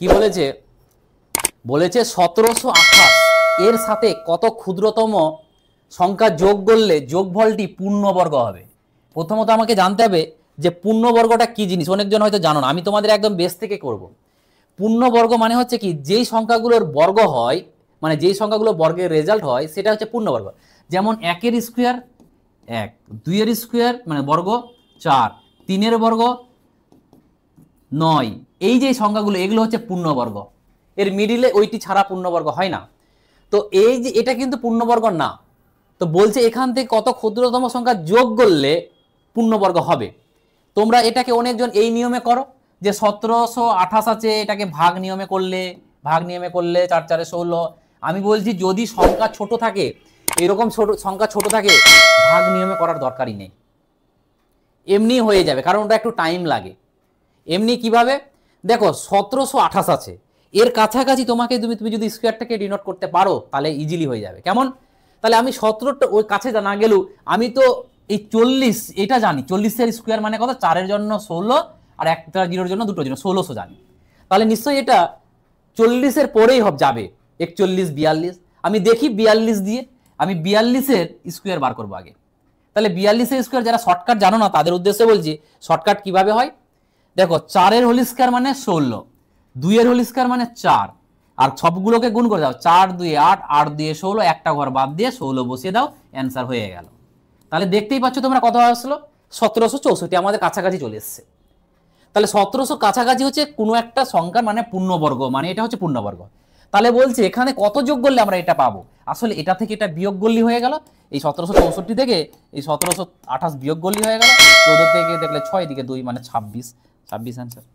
কি বলেছে, বলেছে 1728 এর সাথে কত ক্ষুদ্রতম সংখ্যা যোগ করলে যোগফলটি পূর্ণবর্গ হবে। প্রথমত আমাকে জানতে হবে যে পূর্ণবর্গটা কি জিনিস। অনেকজন হয়তো জানো না, আমি তোমাদের একদম বেস থেকে করব। পূর্ণবর্গ মানে হচ্ছে কি, যেই সংখ্যাগুলোর বর্গ হয়, মানে যেই সংখ্যাগুলো বর্গের রেজাল্ট হয় সেটা হচ্ছে পূর্ণবর্গ। যেমন 1 এর স্কোয়ার 1, 2 এর স্কোয়ার মানে বর্গ 4, 3 এর বর্গ 9, এই যে সংখ্যাগুলো এগুলো হচ্ছে পূর্ণবর্গ। এর মিডিলে ওইটি ছাড়া পূর্ণবর্গ হয় না। তো এই যে এটা কিন্তু পূর্ণবর্গ না। তো বলছে এখান থেকে কত ক্ষুদ্রতম সংখ্যা যোগ করলে পূর্ণবর্গ হবে। তোমরা এটাকে অনেকজন এই নিয়মে করো যে 1728 আছে, এটাকে ভাগ নিয়মে করলে 4 4 16। আমি বলছি যদি সংখ্যা ছোট থাকে, এরকম ছোট সংখ্যা ছোট থাকে, ভাগ নিয়মে করার দরকারই নেই, এমনি হয়ে যাবে, কারণ ওটা একটু টাইম লাগে। এমনি কিভাবে দেখো 1728 আছে, এর কাছাকাছি তোমাকে তুমি যদি স্কোয়ারটাকে ডিনোট করতে পারো তাহলে ইজিলি হয়ে যাবে। কেমন? তাহলে আমি 17টা ওই কাছে না গেলেও আমি তো এই 40 এটা জানি, 40 এর স্কোয়ার মানে কত, 4 এর জন্য 16 আর একটা জিরোর জন্য দুটোর জন্য 1600 জানি। তাহলে নিশ্চয়ই এটা 40 এর পরেই যাবে, 41 42। আমি দেখি 42 দিয়ে আমি 42 এর স্কোয়ার বার করবো আগে। তাহলে 42 এর স্কোয়ার যারা শর্টকাট জানো না তাদের উদ্দেশ্যে বলছি শর্টকাট কিভাবে হয়। দেখো 4 এর হোল স্কয়ার মানে 16, 2 এর হোল স্কয়ার মানে 4, আর সবগুলোকে গুণ করে দাও, 4 2 8, 8 2 16, একটা ঘর বাদ দিয়ে 16 বসিয়ে দাও, অ্যান্সার হয়ে গেল। তাহলে দেখতেই পাচ্ছ তোমরা কত আসলো, 1764, আমাদের কাছাকাছি চলে এসছে। তাহলে 1700 কাছাকাছি হচ্ছে কোনো একটা সংখ্যার মানে পূর্ণবর্গ, মানে এটা হচ্ছে পূর্ণবর্গ। তাহলে বলছে এখানে কত যোগ করলে আমরা এটা পাবো, আসলে এটা থেকে এটা বিয়োগ করলেই হয়ে গেল। এই 1764 থেকে এই 1728 বিয়োগ করলেই হয়ে গেল। 14 থেকে দেখলে 6 দিকে 2 মানে 26 অ্যান্সার।